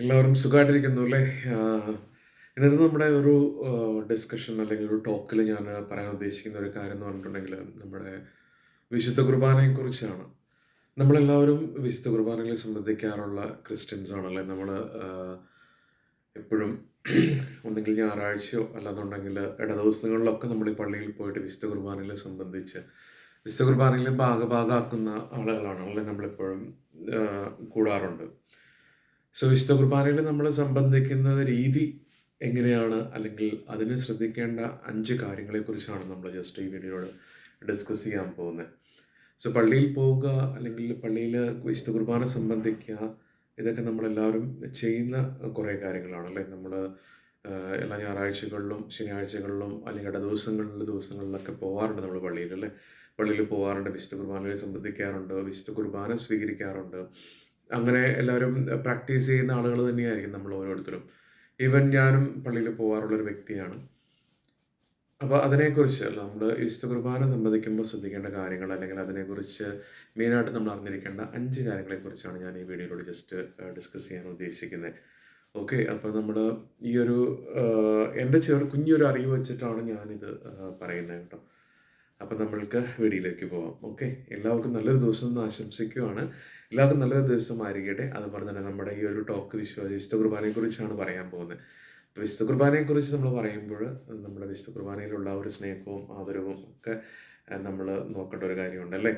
എല്ലാവരും സുഖമായിട്ടിരിക്കുന്നു അല്ലേ? ആഹ് ഇന്നത്തെ നമ്മുടെ ഒരു ഡിസ്കഷൻ അല്ലെങ്കിൽ ഒരു ടോക്കിൽ ഞാൻ പറയാൻ ഉദ്ദേശിക്കുന്ന ഒരു കാര്യം എന്ന് പറഞ്ഞിട്ടുണ്ടെങ്കിൽ നമ്മുടെ വിശുദ്ധ കുർബാനയെക്കുറിച്ചാണ്. നമ്മളെല്ലാവരും വിശുദ്ധ കുർബാനകളെ സംബന്ധിക്കാറുള്ള ക്രിസ്ത്യൻസ് ആണല്ലേ? നമ്മൾ എപ്പോഴും ഒന്നെങ്കിൽ ഞായറാഴ്ചയോ അല്ലാന്നുണ്ടെങ്കിൽ ഇടദിവസങ്ങളിലൊക്കെ നമ്മൾ ഈ പള്ളിയിൽ പോയിട്ട് വിശുദ്ധ കുർബാനകളെ സംബന്ധിച്ച് വിശുദ്ധ കുർബാനയിലെ ഭാഗമാക്കുന്ന ആളുകളാണ് അല്ലെ നമ്മളെപ്പോഴും കൂടാറുണ്ട്. സോ വിശുദ്ധ കുർബാനയിൽ നമ്മൾ സംബന്ധിക്കുന്ന രീതി എങ്ങനെയാണ് അല്ലെങ്കിൽ അതിന് ശ്രദ്ധിക്കേണ്ട 5 കാര്യങ്ങളെക്കുറിച്ചാണ് നമ്മൾ ജസ്റ്റ് ഈ വീഡിയോയിൽ ഡിസ്കസ് ചെയ്യാൻ പോകുന്നത്. സോ പള്ളിയിൽ പോവുക അല്ലെങ്കിൽ പള്ളിയിൽ വിശുദ്ധ കുർബാന സംബന്ധിക്കുക, ഇതൊക്കെ നമ്മളെല്ലാവരും ചെയ്യുന്ന കുറേ കാര്യങ്ങളാണ് അല്ലേ? നമ്മൾ എല്ലാ ഞായറാഴ്ചകളിലും ശനിയാഴ്ചകളിലും അല്ലെങ്കിൽ ദിവസങ്ങളിലൊക്കെ പോകാറുണ്ട് നമ്മൾ പള്ളിയിൽ അല്ലേ? പള്ളിയിൽ പോകാറുണ്ട്, വിശുദ്ധ കുർബാനയെ സംബന്ധിക്കാറുണ്ട്, വിശുദ്ധ കുർബാന സ്വീകരിക്കാറുണ്ട്. അങ്ങനെ എല്ലാവരും പ്രാക്ടീസ് ചെയ്യുന്ന ആളുകൾ തന്നെയായിരിക്കും നമ്മൾ ഓരോരുത്തരും. ഈവൻ ഞാനും പള്ളിയിൽ പോകാറുള്ളൊരു വ്യക്തിയാണ്. അപ്പോൾ അതിനെക്കുറിച്ച് നമ്മൾ വിശുദ്ധ കുർബാന സംബന്ധിക്കുമ്പോൾ ശ്രദ്ധിക്കേണ്ട കാര്യങ്ങൾ അല്ലെങ്കിൽ അതിനെക്കുറിച്ച് മെയിനായിട്ട് നമ്മൾ അറിഞ്ഞിരിക്കേണ്ട 5 കാര്യങ്ങളെക്കുറിച്ചാണ് ഞാൻ ഈ വീഡിയോയിലൂടെ ജസ്റ്റ് ഡിസ്കസ് ചെയ്യാൻ ഉദ്ദേശിക്കുന്നത്. ഓക്കെ, അപ്പോൾ നമ്മൾ ഈ ഒരു എൻ്റെ കുഞ്ഞൊരു അറിവ് വെച്ചിട്ടാണ് ഞാനിത് പറയുന്നത് കേട്ടോ. അപ്പം നമ്മൾക്ക് വീഡിയോയിലേക്ക് പോകാം. ഓക്കെ, എല്ലാവർക്കും നല്ലൊരു ദിവസം എന്ന് ആശംസിക്കുകയാണ്. എല്ലാവർക്കും നല്ലൊരു ദിവസമായിരിക്കട്ടെ. അതുപോലെ തന്നെ നമ്മുടെ ഈ ഒരു ടോക്ക് വിശുദ്ധ കുർബാനയെക്കുറിച്ചാണ് പറയാൻ പോകുന്നത്. അപ്പോൾ വിശുദ്ധ കുർബാനയെക്കുറിച്ച് നമ്മൾ പറയുമ്പോൾ നമ്മുടെ വിശുദ്ധ കുർബാനയിലുള്ള ഒരു സ്നേഹവും ആദരവും ഒക്കെ നമ്മൾ നോക്കേണ്ട ഒരു കാര്യമുണ്ട് അല്ലേ?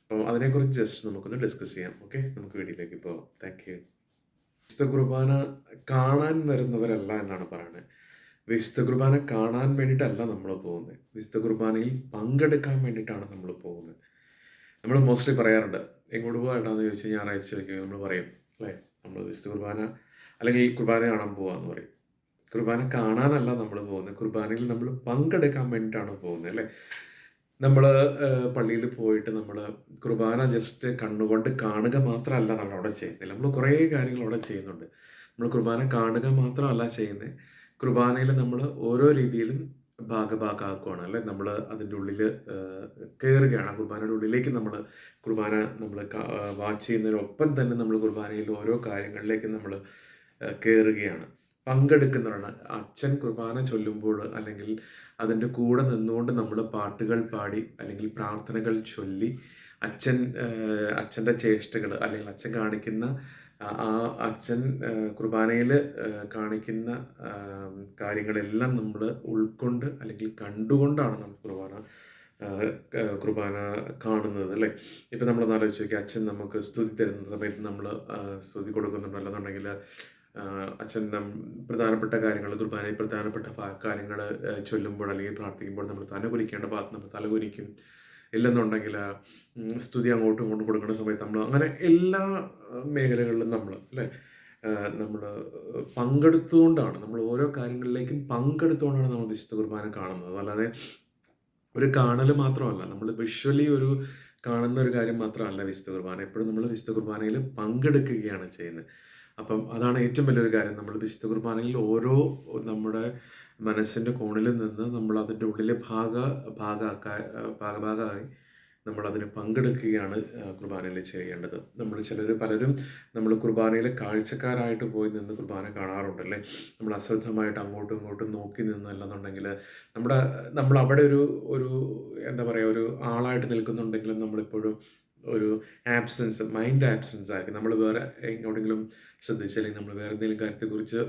അപ്പം അതിനെക്കുറിച്ച് ജസ്റ്റ് നമുക്കൊന്ന് ഡിസ്കസ് ചെയ്യാം. ഓക്കെ, നമുക്ക് വീഡിയോയിലേക്ക് പോകാം. Thank you. വിശുദ്ധ കുർബാന കാണാൻ വരുന്നവരല്ല എന്നാണ് പറയുന്നത്. വിശുദ്ധ കുർബാന കാണാൻ വേണ്ടിയിട്ടല്ല നമ്മൾ പോകുന്നത്. വിശുദ്ധ കുർബാനയിൽ പങ്കെടുക്കാൻ വേണ്ടിയിട്ടാണ് നമ്മൾ പോകുന്നത്. നമ്മൾ മോസ്റ്റ്ലി പറയാറുണ്ട്, എങ്ങോട്ട് പോകാനാണെന്ന് ചോദിച്ചാൽ ഞായറാഴ്ച ചോദിക്കുക നമ്മൾ പറയും അല്ലേ, നമ്മൾ വിശുദ്ധ കുർബാന അല്ലെങ്കിൽ കുർബാന കാണാൻ പോകാമെന്ന് പറയും. കുർബാന കാണാനല്ല നമ്മൾ പോകുന്നത്, കുർബാനയിൽ നമ്മൾ പങ്കെടുക്കാൻ വേണ്ടിയിട്ടാണ് പോകുന്നത് അല്ലേ? നമ്മൾ പള്ളിയിൽ പോയിട്ട് നമ്മൾ കുർബാന ജസ്റ്റ് കണ്ണുകൊണ്ട് കാണുക മാത്രമല്ല നമ്മൾ അവിടെ ചെയ്യുന്നില്ല, നമ്മൾ കുറേ കാര്യങ്ങൾ അവിടെ ചെയ്യുന്നുണ്ട്. നമ്മൾ കുർബാന കാണുക മാത്രമല്ല ചെയ്യുന്നത്, കുർബാനയിൽ നമ്മൾ ഓരോ രീതിയിലും ഭാഗമാക്കുകയാണ് അല്ലേ? നമ്മൾ അതിൻ്റെ ഉള്ളിൽ കയറുകയാണ്. കുർബാനയുടെ ഉള്ളിലേക്ക് കുർബാന നമ്മൾ വാച്ച് ചെയ്യുന്നതിനൊപ്പം തന്നെ നമ്മൾ കുർബാനയിൽ ഓരോ കാര്യങ്ങളിലേക്ക് നമ്മൾ കയറുകയാണ്, പങ്കെടുക്കുന്നവരാണ്. അച്ഛൻ കുർബാന ചൊല്ലുമ്പോൾ അല്ലെങ്കിൽ അതിൻ്റെ കൂടെ നിന്നുകൊണ്ട് നമ്മൾ പാട്ടുകൾ പാടി അല്ലെങ്കിൽ പ്രാർത്ഥനകൾ ചൊല്ലി അച്ഛൻ്റെ ചേഷ്ടകൾ അല്ലെങ്കിൽ അച്ഛൻ കാണിക്കുന്ന ആ അച്ഛൻ കുർബാനയിൽ കാണിക്കുന്ന കാര്യങ്ങളെല്ലാം നമ്മൾ ഉൾക്കൊണ്ട് അല്ലെങ്കിൽ കണ്ടുകൊണ്ടാണ് നമ്മൾ കുർബാന കാണുന്നത് അല്ലേ? ഇപ്പം നമ്മളൊന്ന് ആലോചിച്ച് നോക്കി, അച്ഛൻ നമുക്ക് സ്തുതി തരുന്ന സമയത്ത് നമ്മൾ സ്തുതി കൊടുക്കുന്നുണ്ട്. അല്ലെന്നുണ്ടെങ്കിൽ അച്ഛൻ പ്രധാനപ്പെട്ട കാര്യങ്ങൾ, കുർബാനയിൽ പ്രധാനപ്പെട്ട കാര്യങ്ങൾ ചൊല്ലുമ്പോൾ അല്ലെങ്കിൽ പ്രാർത്ഥിക്കുമ്പോൾ നമ്മൾ തലകുനിക്കേണ്ട ഭാഗത്ത് നമ്മൾ തലകുനിക്കും. ഇല്ലെന്നുണ്ടെങ്കിൽ സ്തുതി അങ്ങോട്ടും ഇങ്ങോട്ടും കൊടുക്കുന്ന സമയത്ത് നമ്മൾ അങ്ങനെ എല്ലാ മേഖലകളിലും നമ്മൾ അല്ലേ നമ്മൾ പങ്കെടുത്തുകൊണ്ടാണ്, നമ്മൾ ഓരോ കാര്യങ്ങളിലേക്കും പങ്കെടുത്തുകൊണ്ടാണ് നമ്മൾ വിശുദ്ധ കുർബാന കാണുന്നത്. അല്ലാതെ ഒരു കാണൽ മാത്രമല്ല, നമ്മൾ വിഷ്വലി ഒരു കാണുന്ന ഒരു കാര്യം മാത്രമല്ല വിശുദ്ധ കുർബാന. എപ്പോഴും നമ്മൾ വിശുദ്ധ കുർബാനയിൽ പങ്കെടുക്കുകയാണ് ചെയ്യുന്നത്. അപ്പം അതാണ് ഏറ്റവും വലിയൊരു കാര്യം. നമ്മൾ വിശുദ്ധ കുർബാനയിൽ ഓരോ നമ്മുടെ മനസ്സിൻ്റെ കോണിൽ നിന്ന് നമ്മൾ അതിൻ്റെ ഉള്ളിലെ ഭാഗഭാഗമായി നമ്മളതിന് പങ്കെടുക്കുകയാണ് കുർബാനയിൽ ചെയ്യേണ്ടത്. പലരും നമ്മൾ കുർബാനയിൽ കാഴ്ചക്കാരായിട്ട് പോയി നിന്ന് കുർബാന കാണാറുണ്ടല്ലേ? നമ്മൾ അശ്രദ്ധമായിട്ട് അങ്ങോട്ടും ഇങ്ങോട്ടും നോക്കി നിന്നല്ലെന്നുണ്ടെങ്കിൽ നമ്മൾ അവിടെ ഒരു എന്താ പറയുക, ഒരു ആളായിട്ട് നിൽക്കുന്നുണ്ടെങ്കിലും നമ്മളിപ്പോഴും ഒരു മൈൻഡ് ആബ്സെൻസ് ആയിരിക്കും. നമ്മൾ വേറെ എങ്ങോട്ടെങ്കിലും ശ്രദ്ധിച്ചല്ലെങ്കിൽ നമ്മൾ വേറെ എന്തെങ്കിലും കാര്യത്തെക്കുറിച്ച്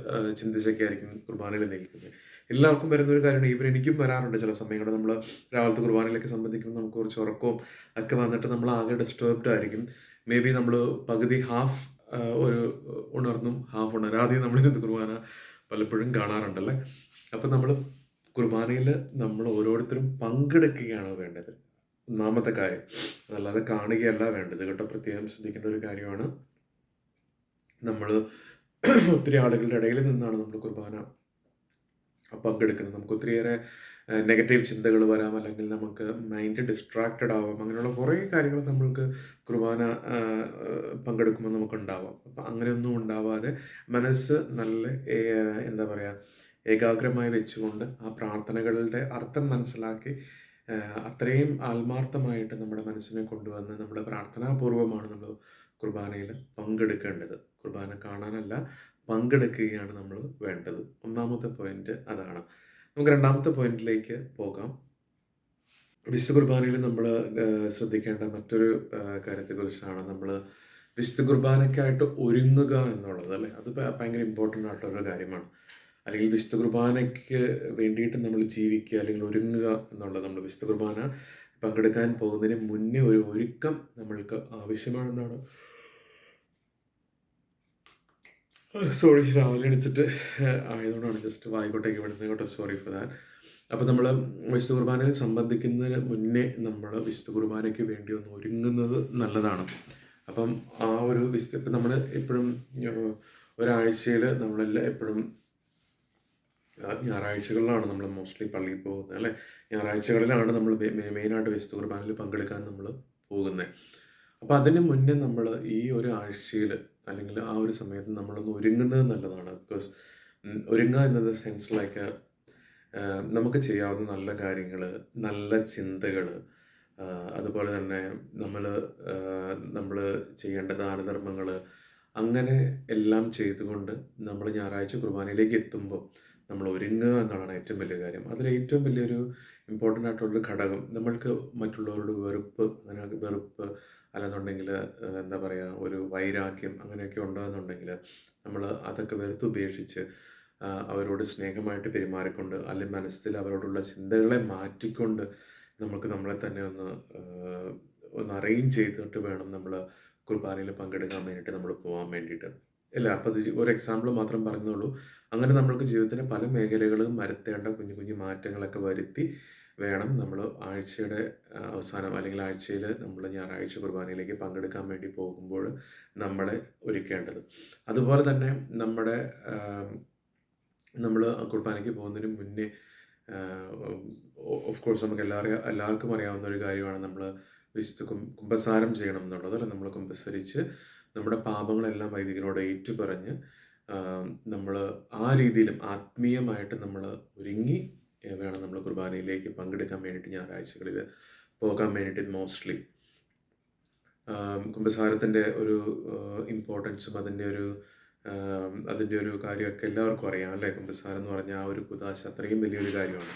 ചിന്തിച്ചൊക്കെ ആയിരിക്കും കുർബാനയിൽ നിൽക്കുന്നത്. എല്ലാവർക്കും വരുന്നൊരു കാര്യമാണ്. എനിക്കും വരാറുണ്ട് ചില സമയങ്ങളിൽ. നമ്മൾ രാവിലത്തെ കുർബാനയിലൊക്കെ സംബന്ധിക്കുമ്പോൾ നമുക്ക് കുറച്ച് ഉറക്കവും ഒക്കെ വന്നിട്ട് നമ്മൾ ആകെ ഡിസ്റ്റർബ്ഡ് ആയിരിക്കും. മേ ബി നമ്മൾ പകുതി ഹാഫ് ഒരു ഉണർന്നും ഹാഫ് ഉണരാതെയും നമ്മളിരുന്ന് കുർബാന പലപ്പോഴും കാണാറുണ്ടല്ലേ? അപ്പം നമ്മൾ കുർബാനയിൽ നമ്മൾ ഓരോരുത്തരും പങ്കെടുക്കുകയാണ് വേണ്ടത്, ഒന്നാമത്തെ കാര്യം. അതല്ലാതെ കാണുകയല്ല വേണ്ടത് കേട്ടോ. പ്രത്യേകം ശ്രദ്ധിക്കേണ്ട ഒരു കാര്യമാണ്. നമ്മൾ ഒത്തിരി ആളുകളുടെ ഇടയിൽ നിന്നാണ് നമ്മൾ കുർബാന പങ്കെടുക്കുന്നത്. നമുക്ക് ഒത്തിരിയേറെ നെഗറ്റീവ് ചിന്തകൾ വരാം, അല്ലെങ്കിൽ നമുക്ക് മൈൻഡ് ഡിസ്ട്രാക്റ്റഡ് ആവാം. അങ്ങനെയുള്ള കുറേ കാര്യങ്ങൾ നമ്മൾക്ക് കുർബാന പങ്കെടുക്കുമ്പോൾ നമുക്കുണ്ടാവാം. അപ്പം അങ്ങനെയൊന്നും ഉണ്ടാവാതെ മനസ്സ് നല്ല എന്താ പറയുക, ഏകാഗ്രമായി വെച്ചുകൊണ്ട് ആ പ്രാർത്ഥനകളുടെ അർത്ഥം മനസ്സിലാക്കി അത്രയും ആത്മാർത്ഥമായിട്ട് നമ്മുടെ മനസ്സിനെ കൊണ്ടുവന്ന് നമ്മൾ പ്രാർത്ഥനാപൂർവമാണ് നമ്മൾ കുർബാനയിൽ പങ്കെടുക്കേണ്ടത്. കുർബാന കാണാനല്ല, പങ്കെടുക്കുകയാണ് നമ്മൾ വേണ്ടത്. ഒന്നാമത്തെ പോയിന്റ് അതാണ്. നമുക്ക് രണ്ടാമത്തെ പോയിന്റിലേക്ക് പോകാം. വിശുദ്ധ കുർബാനയിൽ നമ്മൾ ശ്രദ്ധിക്കേണ്ട മറ്റൊരു കാര്യത്തെക്കുറിച്ചാണ്. നമ്മൾ വിശുദ്ധ കുർബാനയ്ക്കായിട്ട് ഒരുങ്ങുക എന്നുള്ളത്, അല്ലേ? അത് ഭയങ്കര ഇമ്പോർട്ടൻ്റ് ആയിട്ടുള്ളൊരു കാര്യമാണ്. അല്ലെങ്കിൽ വിശുദ്ധ കുർബാനയ്ക്ക് വേണ്ടിയിട്ട് നമ്മൾ ജീവിക്കുക അല്ലെങ്കിൽ ഒരുങ്ങുക എന്നുള്ളത്, നമ്മൾ വിശുദ്ധ കുർബാന പങ്കെടുക്കാൻ പോകുന്നതിന് മുന്നേ ഒരു ഒരുക്കം നമ്മൾക്ക് ആവശ്യമാണെന്നാണ്. സോറി, രാവിലെ എണീച്ചിട്ട് ആയതുകൊണ്ടാണ് ജസ്റ്റ് വായിക്കോട്ടേക്ക് വിടുന്നത് കേട്ടോ. Sorry for that. അപ്പോൾ നമ്മൾ വിശുദ്ധ കുർബാനയിൽ സംബന്ധിക്കുന്നതിന് മുന്നേ നമ്മൾ വിശുദ്ധ കുർബാനയ്ക്ക് വേണ്ടി ഒന്ന് ഒരുങ്ങുന്നത് നല്ലതാണ്. അപ്പം ആ ഒരു ഇപ്പം നമ്മൾ എപ്പോഴും ഒരാഴ്ചയിൽ നമ്മളെല്ലാം എപ്പോഴും ഞായറാഴ്ചകളിലാണ് നമ്മൾ മോസ്റ്റ്ലി പള്ളിയിൽ പോകുന്നത്, അല്ലേ? ഞായറാഴ്ചകളിലാണ് നമ്മൾ മെയിനായിട്ട് വിശുദ്ധ കുർബാനയിൽ പങ്കെടുക്കാൻ നമ്മൾ പോകുന്നത്. അപ്പോൾ അതിന് മുന്നേ നമ്മൾ ഈ ഒരു ആഴ്ചയിൽ അല്ലെങ്കിൽ ആ ഒരു സമയത്ത് നമ്മളൊന്ന് ഒരുങ്ങുന്നത് നല്ലതാണ്. ബിക്കോസ് ഒരുങ്ങുക എന്നത് സെൻസ് ലൈക്ക് നമുക്ക് ചെയ്യാവുന്ന നല്ല കാര്യങ്ങൾ, നല്ല ചിന്തകൾ, അതുപോലെ തന്നെ നമ്മൾ ചെയ്യേണ്ട ദാനധർമ്മങ്ങൾ, അങ്ങനെ എല്ലാം ചെയ്തുകൊണ്ട് നമ്മൾ ഞായറാഴ്ച കുർബാനയിലേക്ക് എത്തുമ്പോൾ നമ്മൾ ഒരുങ്ങുക എന്നാണ് ഏറ്റവും വലിയ കാര്യം. അതിൽ ഏറ്റവും വലിയൊരു ഇമ്പോർട്ടൻ്റ് ആയിട്ടുള്ളൊരു ഘടകം, നമ്മൾക്ക് മറ്റുള്ളവരോട് വെറുപ്പ് അല്ലെന്നുണ്ടെങ്കിൽ എന്താ പറയുക, ഒരു വൈരാഗ്യം അങ്ങനെയൊക്കെ ഉണ്ടെന്നുണ്ടെങ്കിൽ നമ്മൾ അതൊക്കെ വെറുത്തുപേക്ഷിച്ച് അവരോട് സ്നേഹമായിട്ട് പെരുമാറിക്കൊണ്ട്, അല്ലെങ്കിൽ മനസ്സിൽ അവരോടുള്ള ചിന്തകളെ മാറ്റിക്കൊണ്ട് നമുക്ക് നമ്മളെ തന്നെ ഒന്ന് അറേഞ്ച് ചെയ്തിട്ട് വേണം നമ്മൾ കുർബാനയിൽ പങ്കെടുക്കാൻ വേണ്ടിയിട്ട് നമ്മൾ പോകാൻ വേണ്ടിയിട്ട്. ഇല്ല, അപ്പോൾ അത് ഒരു എക്സാമ്പിൾ മാത്രം പറഞ്ഞുള്ളൂ. അങ്ങനെ നമ്മൾക്ക് ജീവിതത്തിലെ പല മേഖലകളും വരുത്തേണ്ട കുഞ്ഞു കുഞ്ഞു മാറ്റങ്ങളൊക്കെ വരുത്തി വേണം നമ്മൾ ആഴ്ചയുടെ അവസാനം അല്ലെങ്കിൽ ആഴ്ചയിൽ നമ്മൾ ഞായറാഴ്ച കുർബാനയിലേക്ക് പങ്കെടുക്കാൻ വേണ്ടി പോകുമ്പോൾ നമ്മളെ ഒരുക്കേണ്ടത്. അതുപോലെ തന്നെ നമ്മൾ കുർബാനയ്ക്ക് പോകുന്നതിന് മുന്നേ ഓഫ് കോഴ്സ് നമുക്ക് എല്ലാവർക്കും അറിയാവുന്ന ഒരു കാര്യമാണ് നമ്മൾ വിശുദ്ധ കുമ്പസാരം ചെയ്യണം എന്നുള്ളത്, അല്ല? നമ്മൾ കുമ്പസരിച്ച് നമ്മുടെ പാപങ്ങളെല്ലാം വൈദികനോട് ഏറ്റുപറഞ്ഞ് നമ്മൾ ആ രീതിയിലും ആത്മീയമായിട്ട് നമ്മൾ ഒരുങ്ങി വേണം നമ്മൾ കുർബാനയിലേക്ക് പങ്കെടുക്കാൻ വേണ്ടിയിട്ട് ഞായറാഴ്ചകളിൽ പോകാൻ വേണ്ടിയിട്ട്. മോസ്റ്റ്ലി കുമ്പസാരത്തിൻ്റെ ഒരു ഇമ്പോർട്ടൻസും അതിൻ്റെ ഒരു കാര്യമൊക്കെ എല്ലാവർക്കും അറിയാം, അല്ലേ? കുമ്പസാരം എന്ന് പറഞ്ഞാൽ ആ ഒരു കുദാശ അത്രയും വലിയൊരു കാര്യമാണ്.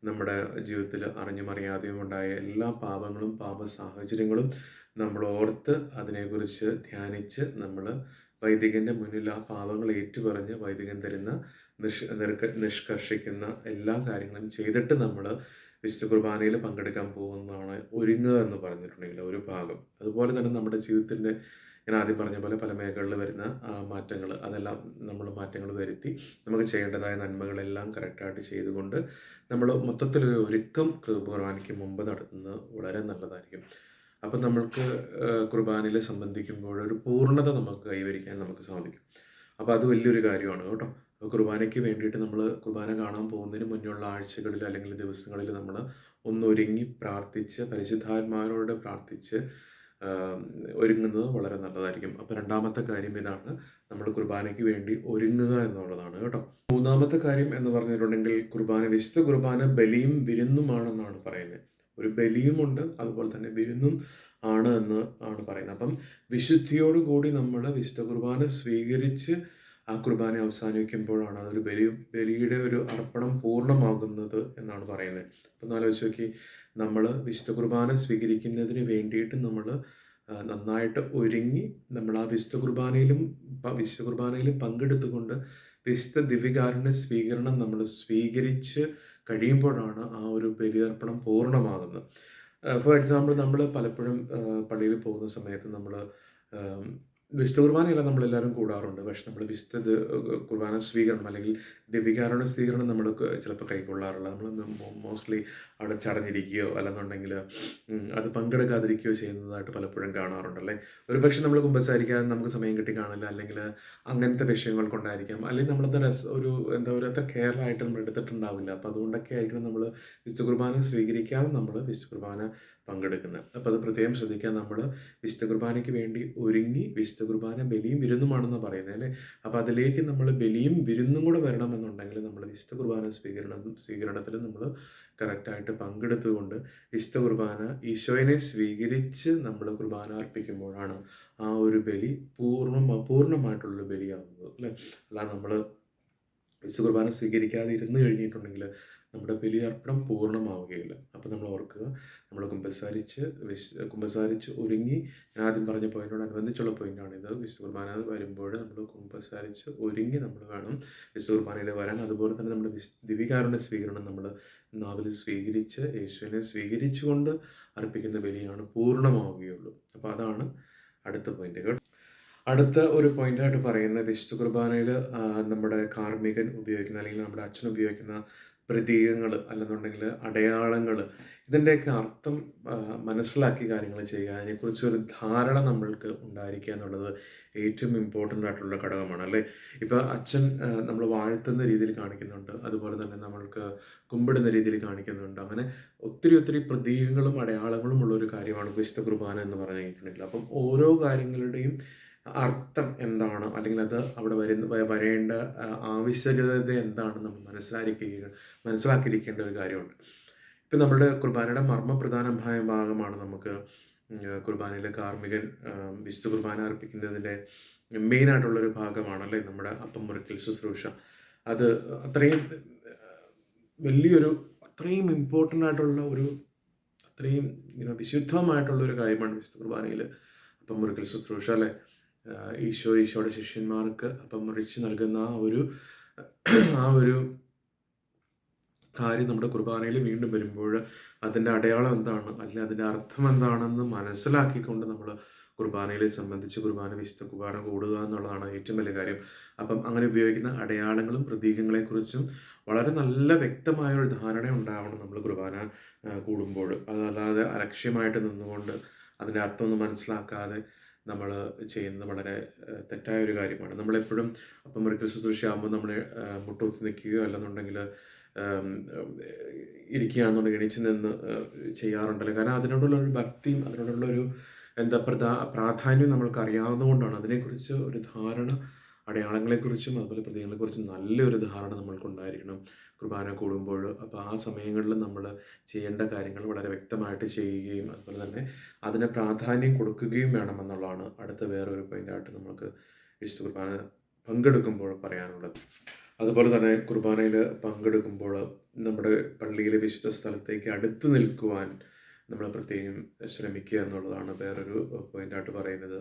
നമ്മുടെ ജീവിതത്തിൽ അറിഞ്ഞും അറിയാതെയും ഉണ്ടായ എല്ലാ പാപങ്ങളും പാപ സാഹചര്യങ്ങളും നമ്മൾ ഓർത്ത് അതിനെക്കുറിച്ച് ധ്യാനിച്ച് നമ്മൾ വൈദികൻ്റെ മുന്നിൽ ആ പാപങ്ങൾ ഏറ്റുപറഞ്ഞ് വൈദികൻ തരുന്ന നിഷ്കർഷിക്കുന്ന എല്ലാ കാര്യങ്ങളും ചെയ്തിട്ട് നമ്മൾ വിശുദ്ധ കുർബാനയിൽ പങ്കെടുക്കാൻ പോകുന്നതാണ് ഒരുങ്ങുക എന്ന് പറഞ്ഞിട്ടുണ്ടെങ്കിൽ ഒരു ഭാഗം. അതുപോലെ തന്നെ നമ്മുടെ ജീവിതത്തിൻ്റെ, ഞാൻ ആദ്യം പറഞ്ഞ പോലെ, പല മേഖലകളിൽ വരുന്ന മാറ്റങ്ങൾ, അതെല്ലാം നമ്മൾ മാറ്റങ്ങൾ വരുത്തി നമുക്ക് ചെയ്യേണ്ടതായ നന്മകളെല്ലാം കറക്റ്റായിട്ട് ചെയ്തുകൊണ്ട് നമ്മൾ മൊത്തത്തിലൊരു ഒരുക്കം കുർബാനയ്ക്ക് മുമ്പ് നടത്തുന്നത് വളരെ നല്ലതായിരിക്കും. അപ്പം നമ്മൾക്ക് കുർബാനയിൽ സംബന്ധിക്കുമ്പോൾ ഒരു പൂർണ്ണത നമുക്ക് കൈവരിക്കാൻ നമുക്ക് സാധിക്കും. അപ്പോൾ അത് വലിയൊരു കാര്യമാണ് കേട്ടോ. കുർബാനയ്ക്ക് വേണ്ടിയിട്ട് നമ്മൾ കുർബാന കാണാൻ പോകുന്നതിന് മുന്നുള്ള ആഴ്ചകളിൽ അല്ലെങ്കിൽ ദിവസങ്ങളിൽ നമ്മൾ ഒന്നൊരുങ്ങി പ്രാർത്ഥിച്ച് പരിശുദ്ധാത്മാവിനോട് പ്രാർത്ഥിച്ച് ഒരുങ്ങുന്നത് വളരെ നല്ലതായിരിക്കും. അപ്പോൾ രണ്ടാമത്തെ കാര്യം ഇതാണ്, നമ്മൾ കുർബാനയ്ക്ക് വേണ്ടി ഒരുങ്ങുക എന്നുള്ളതാണ് കേട്ടോ. മൂന്നാമത്തെ കാര്യം എന്ന് പറഞ്ഞിട്ടുണ്ടെങ്കിൽ വിശുദ്ധ കുർബാന ബലിയും വിരുന്നുമാണെന്നാണ് പറയുന്നത്. ഒരു ബലിയുമുണ്ട്, അതുപോലെ തന്നെ വിരുന്നും ആണ് എന്ന് ആണ് പറയുന്നത്. അപ്പം വിശുദ്ധിയോടുകൂടി നമ്മൾ വിശുദ്ധ കുർബാന സ്വീകരിച്ച് ആ കുർബാന അവസാനിക്കുമ്പോഴാണ് അതൊരു ബലിയുടെ ഒരു അർപ്പണം പൂർണ്ണമാകുന്നത് എന്നാണ് പറയുന്നത്. അപ്പം ആലോചിച്ച് നോക്കി, നമ്മൾ വിശുദ്ധ കുർബാന സ്വീകരിക്കുന്നതിന് വേണ്ടിയിട്ട് നമ്മൾ നന്നായിട്ട് ഒരുങ്ങി നമ്മൾ ആ വിശുദ്ധ കുർബാനയിൽ പങ്കെടുത്തുകൊണ്ട് വിശുദ്ധ ദിവ്യകാരുണ്യ സ്വീകരണം നമ്മൾ സ്വീകരിച്ച് കഴിയുമ്പോഴാണ് ആ ഒരു ബലിയർപ്പണം പൂർണ്ണമാകുന്നത്. ഫോർ എക്സാമ്പിൾ, നമ്മൾ പലപ്പോഴും പള്ളിയിൽ പോകുന്ന സമയത്ത് നമ്മൾ വിശുദ്ധ കുർബാനയല്ല നമ്മളെല്ലാവരും കൂടാറുണ്ട്. പക്ഷെ നമ്മൾ വിശുദ്ധ കുർബാന സ്വീകരണം അല്ലെങ്കിൽ ദിവ്യകാരുണ്യ സ്വീകരണം നമ്മൾ ചിലപ്പോൾ കൈക്കൊള്ളാറില്ല. നമ്മൾ മോസ്റ്റ്ലി അവിടെ ചടഞ്ഞിരിക്കുകയോ അല്ലെന്നുണ്ടെങ്കിൽ അത് പങ്കെടുക്കാതിരിക്കുകയോ ചെയ്യുന്നതായിട്ട് പലപ്പോഴും കാണാറുണ്ടല്ലേ. ഒരു പക്ഷെ നമ്മൾ കുമ്പസാരിക്കാതെ നമുക്ക് സമയം കിട്ടി കാണില്ല, അല്ലെങ്കിൽ അങ്ങനത്തെ വിഷയങ്ങൾ കൊണ്ടായിരിക്കാം, അല്ലെങ്കിൽ നമ്മളത് എന്താ പറയുക, അത്ര കെയർ ആയിട്ട് നമ്മൾ എടുത്തിട്ടുണ്ടാവില്ല. അപ്പോൾ അതുകൊണ്ടൊക്കെ ആയിരിക്കണം നമ്മൾ വിശുദ്ധ കുർബാന സ്വീകരിക്കാതെ നമ്മൾ വിശുദ്ധ കുർബാന പങ്കെടുക്കുന്നത്. അപ്പോൾ അത് പ്രത്യേകം ശ്രദ്ധിക്കാൻ, നമ്മൾ വിശുദ്ധ കുർബാനയ്ക്ക് വേണ്ടി ഒരുങ്ങി, വിശുദ്ധ കുർബാന ബലിയും വിരുന്നുമാണെന്ന് പറയുന്നത്, അല്ലേ? അപ്പോൾ അതിലേക്ക് നമ്മൾ ബലിയും വിരുന്നും കൂടെ വരണമെന്നുണ്ടെങ്കിൽ നമ്മൾ വിശുദ്ധ കുർബാന സ്വീകരണത്തിൽ നമ്മൾ കറക്റ്റായിട്ട് പങ്കെടുത്തുകൊണ്ട് വിശുദ്ധ കുർബാന ഈശോയെ സ്വീകരിച്ച് നമ്മൾ കുർബാന അർപ്പിക്കുമ്പോഴാണ് ആ ഒരു ബലി പൂർണ്ണമായിട്ടുള്ളൊരു ബലിയാവുന്നത് അല്ലേ. അല്ലാതെ നമ്മൾ വിശുദ്ധ കുർബാന സ്വീകരിക്കാതെ ഇരുന്ന് കഴിഞ്ഞിട്ടുണ്ടെങ്കിൽ നമ്മുടെ ബലിയർപ്പണം പൂർണ്ണമാവുകയില്ല. അപ്പോൾ നമ്മൾ ഓർക്കുക, നമ്മൾ കുമ്പസാരിച്ച് ഒരുങ്ങി, ഞാൻ ആദ്യം പറഞ്ഞ പോയിന്റിനോടനുബന്ധിച്ചുള്ള പോയിന്റാണിത്. വിശുദ്ധ കുർബാന വരുമ്പോൾ നമ്മൾ കുമ്പസാരിച്ച് ഒരുങ്ങി നമ്മൾ വേണം വിശുദ്ധ കുർബാനയിൽ വരാൻ. അതുപോലെ തന്നെ നമ്മുടെ ദിവികാരുണ്യ സ്വീകരണം നമ്മൾ നാവിൽ സ്വീകരിച്ച് യേശുവിനെ സ്വീകരിച്ചുകൊണ്ട് അർപ്പിക്കുന്ന ബലിയാണ് പൂർണ്ണമാവുകയുള്ളൂ. അപ്പോൾ അതാണ് അടുത്ത പോയിന്റ്. അടുത്ത ഒരു പോയിന്റായിട്ട് പറയുന്നത് വിശുദ്ധ കുർബാനയിൽ നമ്മുടെ കാർമ്മികൻ ഉപയോഗിക്കുന്ന അല്ലെങ്കിൽ നമ്മുടെ അച്ഛൻ ഉപയോഗിക്കുന്ന പ്രതീകങ്ങൾ അല്ലെന്നുണ്ടെങ്കിൽ അടയാളങ്ങൾ, ഇതിൻ്റെയൊക്കെ അർത്ഥം മനസ്സിലാക്കി കാര്യങ്ങൾ ചെയ്യുക, അതിനെക്കുറിച്ചൊരു ധാരണ നമ്മൾക്ക് ഉണ്ടായിരിക്കുക എന്നുള്ളത് ഏറ്റവും ഇമ്പോർട്ടൻ്റ് ആയിട്ടുള്ള ഘടകമാണ് അല്ലേ. ഇപ്പോൾ അച്ഛൻ നമ്മൾ വാഴ്ത്തുന്ന രീതിയിൽ കാണിക്കുന്നുണ്ട്, അതുപോലെ തന്നെ നമ്മൾക്ക് കുമ്പിടുന്ന രീതിയിൽ കാണിക്കുന്നുണ്ട്. അങ്ങനെ ഒത്തിരി പ്രതീകങ്ങളും അടയാളങ്ങളും ഉള്ള ഒരു കാര്യമാണ് വിശുദ്ധ കുർബാന എന്ന് പറഞ്ഞു കഴിഞ്ഞിട്ടുണ്ടെങ്കിൽ. അപ്പം ഓരോ കാര്യങ്ങളുടെയും അർത്ഥം എന്താണ്, അല്ലെങ്കിൽ അത് അവിടെ വരേണ്ട ആവശ്യകത എന്താണ് നമ്മൾ മനസ്സിലാക്കിയിരിക്കേണ്ട ഒരു കാര്യമുണ്ട്. ഇപ്പം നമ്മുടെ കുർബാനയുടെ മർമ്മപ്രധാനമായ ഭാഗമാണ് നമുക്ക് കുർബാനയിലെ കാർമ്മികൻ വിശുദ്ധ കുർബാന അർപ്പിക്കുന്നതിൻ്റെ മെയിനായിട്ടുള്ളൊരു ഭാഗമാണല്ലേ നമ്മുടെ അപ്പം മുറിക്കൽ ശുശ്രൂഷ. അത് അത്രയും വലിയൊരു, അത്രയും ഇമ്പോർട്ടൻ്റ് ആയിട്ടുള്ള ഒരു, അത്രയും വിശുദ്ധമായിട്ടുള്ളൊരു കാര്യമാണ് വിശുദ്ധ കുർബാനയിൽ അപ്പം മുറിക്കൽ ശുശ്രൂഷ അല്ലേ. ഈശോയുടെ ശിഷ്യന്മാർക്ക് അപ്പം മുറിച്ച് നൽകുന്ന ആ ഒരു കാര്യം നമ്മുടെ കുർബാനയിൽ വീണ്ടും വരുമ്പോൾ അതിൻ്റെ അടയാളം എന്താണ്, അല്ലെങ്കിൽ അതിൻ്റെ അർത്ഥം എന്താണെന്ന് മനസ്സിലാക്കിക്കൊണ്ട് നമ്മൾ കുർബാനയെ സംബന്ധിച്ച് വിശുദ്ധ കുർബാന കൂടുക എന്നുള്ളതാണ് ഏറ്റവും വലിയ കാര്യം. അപ്പം അങ്ങനെ ഉപയോഗിക്കുന്ന അടയാളങ്ങളും പ്രതീകങ്ങളെക്കുറിച്ചും വളരെ നല്ല വ്യക്തമായൊരു ധാരണ ഉണ്ടാവണം നമ്മൾ കുർബാന കൂടുമ്പോൾ. അതല്ലാതെ അലക്ഷ്യമായിട്ട് നിന്നുകൊണ്ട് അതിൻ്റെ അർത്ഥമൊന്നും മനസ്സിലാക്കാതെ നമ്മൾ ചെയ്യുന്നത് വളരെ തെറ്റായ ഒരു കാര്യമാണ്. നമ്മളെപ്പോഴും അപ്പം മുറിക്കൽ ശുശ്രൂഷയാകുമ്പോൾ നമ്മൾ മുട്ടൂത്തി നിൽക്കുകയോ അല്ലെന്നുണ്ടെങ്കിൽ ഇരിക്കുകയാണെന്നുണ്ടെങ്കിൽ എണീച്ച് നിന്ന് ചെയ്യാറുണ്ടല്ലോ. കാരണം അതിനോടുള്ള ഒരു ഭക്തിയും അതിനോടുള്ളൊരു പ്രാധാന്യം നമ്മൾക്ക് അറിയാവുന്നതുകൊണ്ടാണ്. അതിനെക്കുറിച്ച് ഒരു ധാരണ, അടയാളങ്ങളെക്കുറിച്ചും അതുപോലെ പ്രതീകങ്ങളെക്കുറിച്ചും നല്ലൊരു ധാരണ നമ്മൾക്കുണ്ടായിരിക്കണം കുർബാന കൂടുമ്പോൾ. അപ്പോൾ ആ സമയങ്ങളിൽ നമ്മൾ ചെയ്യേണ്ട കാര്യങ്ങൾ വളരെ വ്യക്തമായിട്ട് ചെയ്യുകയും അതുപോലെ തന്നെ അതിന് പ്രാധാന്യം കൊടുക്കുകയും വേണമെന്നുള്ളതാണ് അടുത്ത വേറൊരു പോയിൻ്റായിട്ട് നമുക്ക് വിശുദ്ധ കുർബാന പങ്കെടുക്കുമ്പോൾ പറയാനുള്ളത്. അതുപോലെ തന്നെ കുർബാനയിൽ പങ്കെടുക്കുമ്പോൾ നമ്മുടെ പള്ളിയിലെ വിശുദ്ധ സ്ഥലത്തേക്ക് അടുത്ത് നിൽക്കുവാൻ നമ്മൾ പ്രത്യേകം ശ്രമിക്കുക എന്നുള്ളതാണ് വേറൊരു പോയിൻ്റായിട്ട് പറയുന്നത്.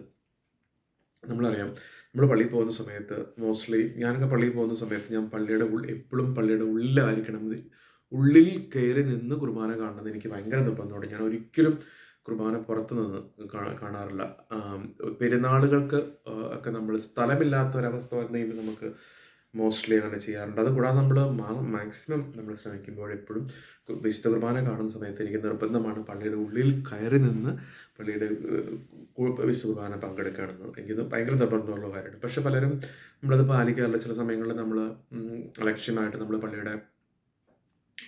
നമ്മളറിയാം, നമ്മൾ പള്ളിയിൽ പോകുന്ന സമയത്ത് മോസ്റ്റ്ലി ഞാനൊക്കെ പള്ളിയിൽ പോകുന്ന സമയത്ത് ഞാൻ എപ്പോഴും പള്ളിയുടെ ഉള്ളിലായിരിക്കണം, ഉള്ളിൽ കയറി നിന്ന് കുർബാന കാണണമെന്ന് എനിക്ക് ഭയങ്കര നിർബന്ധമുണ്ട്. ഞാൻ ഒരിക്കലും കുർബാന പുറത്ത് നിന്ന് കാണാറില്ല. പെരുന്നാളുകൾക്ക് ഒക്കെ നമ്മൾ സ്ഥലമില്ലാത്ത ഒരവസ്ഥ വന്നു നമുക്ക് മോസ്റ്റ്ലി അങ്ങനെ ചെയ്യാറുണ്ട്. അതുകൂടാതെ നമ്മൾ മാക്സിമം നമ്മൾ ശ്രമിക്കുമ്പോൾ എപ്പോഴും വിശുദ്ധ കുർബാന കാണുന്ന സമയത്ത് എനിക്ക് നിർബന്ധമാണ് പള്ളിയുടെ ഉള്ളിൽ കയറി നിന്ന് പള്ളിയുടെ വിശുദ്ധ കുർബാന പങ്കെടുക്കുകയാണെന്ന്. എനിക്കിത് ഭയങ്കര നിർബന്ധമുള്ള കാര്യമാണ്. പക്ഷെ പലരും നമ്മളത് പാലിക്കാറില്ല. ചില സമയങ്ങളിൽ നമ്മൾ അലക്ഷ്യമായിട്ട് നമ്മൾ പള്ളിയുടെ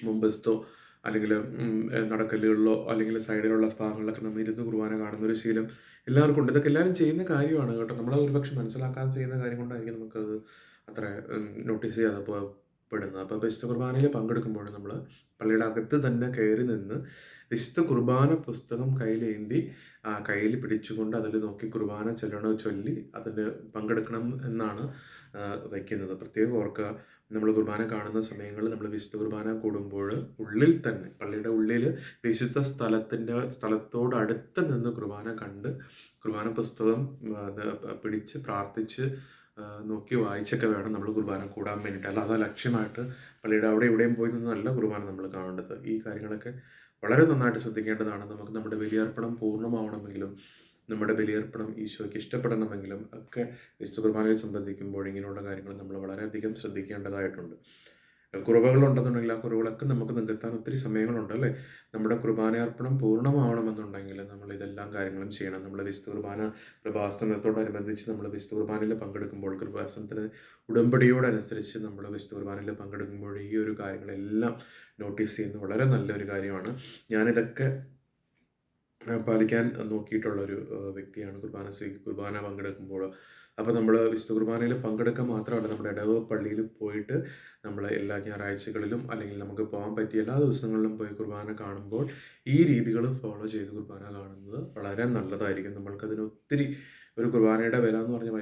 മുമ്പസ്ഥോ അല്ലെങ്കിൽ നടക്കല്ലുകളിലോ അല്ലെങ്കിൽ സൈഡിലുള്ള ഭാഗങ്ങളിലൊക്കെ നമ്മൾ ഇരുന്ന് കുർബാന കാണുന്ന ഒരു ശീലം എല്ലാവർക്കും ഉണ്ട്. ഇതൊക്കെ എല്ലാവരും ചെയ്യുന്ന കാര്യമാണ് കേട്ടോ. നമ്മളത് ഒരുപക്ഷെ മനസ്സിലാക്കാൻ ചെയ്യുന്ന കാര്യം കൊണ്ടായിരിക്കും നമുക്കത് അത്ര നോട്ടീസ് ചെയ്യാതെ പെടുന്നത്. അപ്പോൾ വിശുദ്ധ കുർബാനയിൽ പങ്കെടുക്കുമ്പോൾ നമ്മൾ പള്ളിയുടെ അകത്ത് തന്നെ കയറി നിന്ന് വിശുദ്ധ കുർബാന പുസ്തകം കയ്യിലേന്തി കയ്യിൽ പിടിച്ചുകൊണ്ട് അതിൽ നോക്കി കുർബാന ചൊല്ലി അതിൽ പങ്കെടുക്കണം എന്നാണ് വയ്ക്കുന്നത്. പ്രത്യേകം ഓർക്കുക, നമ്മൾ കുർബാന കാണുന്ന സമയങ്ങളിൽ നമ്മൾ വിശുദ്ധ കുർബാന കൂടുമ്പോൾ ഉള്ളിൽ തന്നെ പള്ളിയുടെ ഉള്ളിൽ വിശുദ്ധ സ്ഥലത്തോട് അടുത്ത് നിന്ന് കുർബാന കണ്ട് കുർബാന പുസ്തകം പിടിച്ച് പ്രാർത്ഥിച്ച് നോക്കി വായിച്ചൊക്കെ വേണം നമ്മൾ കുർബാന കൂടാൻ വേണ്ടിയിട്ട്. അല്ലാതെ ലക്ഷ്യമായിട്ട് പള്ളിയുടെ അവിടെ ഇവിടെയും പോയി നിന്നല്ല കുർബാന നമ്മൾ കാണേണ്ടത്. ഈ കാര്യങ്ങളൊക്കെ വളരെ നന്നായിട്ട് ശ്രദ്ധിക്കേണ്ടതാണ്. നമുക്ക് നമ്മുടെ ബലിയർപ്പണം പൂർണ്ണമാവണമെങ്കിലും നമ്മുടെ ബലിയർപ്പണം ഈശോയ്ക്ക് ഇഷ്ടപ്പെടണമെങ്കിലും ഒക്കെ വിശുദ്ധ കുർബാനയെ സംബന്ധിക്കുമ്പോൾ ഇങ്ങനെയുള്ള കാര്യങ്ങൾ നമ്മൾ വളരെയധികം ശ്രദ്ധിക്കേണ്ടതായിട്ടുണ്ട്. കുറവുകളുണ്ടെന്നുണ്ടെങ്കിൽ ആ കുറവുകളൊക്കെ നമുക്ക് നികത്താൻ ഒത്തിരി സമയങ്ങളുണ്ട് അല്ലേ. നമ്മുടെ കുർബാനയർപ്പണം പൂർണ്ണമാവണമെന്നുണ്ടെങ്കിൽ നമ്മൾ ഇതെല്ലാം കാര്യങ്ങളും ചെയ്യണം. നമ്മൾ വിശുദ്ധ കുർബാന കൃപാസനത്തോടനുബന്ധിച്ച് നമ്മൾ വിശുദ്ധ കുർബാനയിൽ പങ്കെടുക്കുമ്പോൾ കൃപാസനത്തിന് ഉടമ്പടിയോടനുസരിച്ച് നമ്മൾ വിശുദ്ധ കുർബാനയിൽ പങ്കെടുക്കുമ്പോൾ ഈ ഒരു കാര്യങ്ങളെല്ലാം നോട്ടീസ് ചെയ്യുന്നത് വളരെ നല്ലൊരു കാര്യമാണ്. ഞാനിതൊക്കെ പാലിക്കാൻ നോക്കിയിട്ടുള്ളൊരു വ്യക്തിയാണ് കുർബാന പങ്കെടുക്കുമ്പോൾ. അപ്പോൾ നമ്മൾ വിശുദ്ധ കുർബാനയിൽ പങ്കെടുക്കാൻ മാത്രമല്ല, നമ്മുടെ ഇടവ പള്ളിയിൽ പോയിട്ട് നമ്മൾ എല്ലാ ഞായറാഴ്ചകളിലും അല്ലെങ്കിൽ നമുക്ക് പോകാൻ പറ്റിയ എല്ലാ ദിവസങ്ങളിലും പോയി കുർബാന കാണുമ്പോൾ ഈ രീതികൾ ഫോളോ ചെയ്ത് കുർബാന കാണുന്നത് വളരെ നല്ലതായിരിക്കും. നമ്മൾക്കതിന് ഒത്തിരി ഒരു കുർബാനയുടെ വില എന്ന് പറഞ്ഞാൽ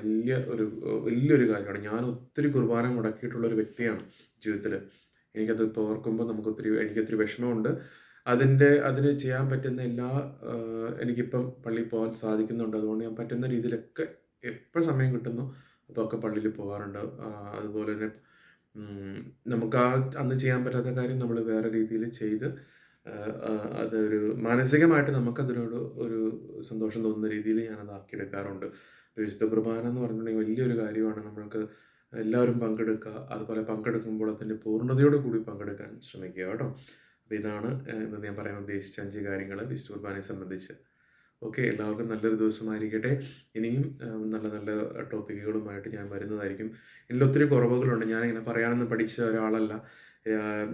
വലിയൊരു കാര്യമാണ്. ഞാൻ ഒത്തിരി കുർബാന മുടക്കിയിട്ടുള്ളൊരു വ്യക്തിയാണ് ജീവിതത്തിൽ. എനിക്കത് ഇപ്പോൾ ഓർക്കുമ്പോൾ എനിക്കൊത്തിരി വിഷമമുണ്ട്. അതിന് ചെയ്യാൻ പറ്റുന്ന എനിക്കിപ്പം പള്ളിയിൽ പോകാൻ സാധിക്കുന്നുണ്ട്. അതുകൊണ്ട് ഞാൻ പറ്റുന്ന രീതിയിലൊക്കെ എപ്പോൾ സമയം കിട്ടുന്നോ അപ്പൊക്കെ പള്ളിയിൽ പോകാറുണ്ട്. അതുപോലെ തന്നെ നമുക്ക് അന്ന് ചെയ്യാൻ പറ്റാത്ത കാര്യം നമ്മൾ വേറെ രീതിയിൽ ചെയ്ത് അതൊരു മാനസികമായിട്ട് നമുക്കതിനോട് ഒരു സന്തോഷം തോന്നുന്ന രീതിയിൽ ഞാനത് ആക്കിയെടുക്കാറുണ്ട്. വിശുദ്ധ കുർബാന എന്ന് പറഞ്ഞിട്ടുണ്ടെങ്കിൽ വലിയൊരു കാര്യമാണ്. നമ്മൾക്ക് എല്ലാവരും പങ്കെടുക്കുക. അതുപോലെ പങ്കെടുക്കുമ്പോൾ അതിൻ്റെ പൂർണ്ണതയോട് കൂടി പങ്കെടുക്കാൻ ശ്രമിക്കുക കേട്ടോ. അപ്പോൾ ഇതാണ് ഇന്ന് ഞാൻ പറയാൻ ഉദ്ദേശിച്ച 5 കാര്യങ്ങൾ വിശുദ്ധ കുർബാനയെ സംബന്ധിച്ച്. ഓക്കെ, എല്ലാവർക്കും നല്ലൊരു ദിവസമായിരിക്കട്ടെ. ഇനിയും നല്ല നല്ല ടോപ്പിക്കുകളുമായിട്ട് ഞാൻ വരുന്നതായിരിക്കും. ഇതിൽ ഒത്തിരി കുറവുകളുണ്ട്. ഞാനിങ്ങനെ പറയാനൊന്നും പഠിച്ച ഒരാളല്ല.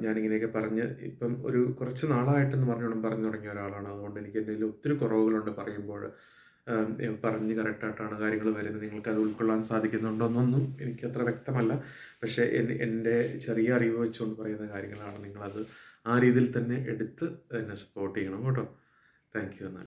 ഞാനിങ്ങനെയൊക്കെ പറഞ്ഞ് ഇപ്പം ഒരു കുറച്ച് നാളായിട്ടെന്ന് പറഞ്ഞു തുടങ്ങിയ ഒരാളാണ്. അതുകൊണ്ട് എനിക്ക് എന്തെങ്കിലും ഒത്തിരി കുറവുകളുണ്ട് പറയുമ്പോൾ. പറഞ്ഞ് കറക്റ്റായിട്ടാണ് കാര്യങ്ങൾ വരുന്നത്. നിങ്ങൾക്കത് ഉൾക്കൊള്ളാൻ സാധിക്കുന്നുണ്ടോ എന്നൊന്നും എനിക്കത്ര വ്യക്തമല്ല. പക്ഷേ എൻ്റെ ചെറിയ അറിവ് വെച്ചുകൊണ്ട് പറയുന്ന കാര്യങ്ങളാണ്. നിങ്ങളത് ആ രീതിയിൽ തന്നെ എടുത്ത് എന്നെ സപ്പോർട്ട് ചെയ്യണം കേട്ടോ. താങ്ക് യു എന്നാൽ.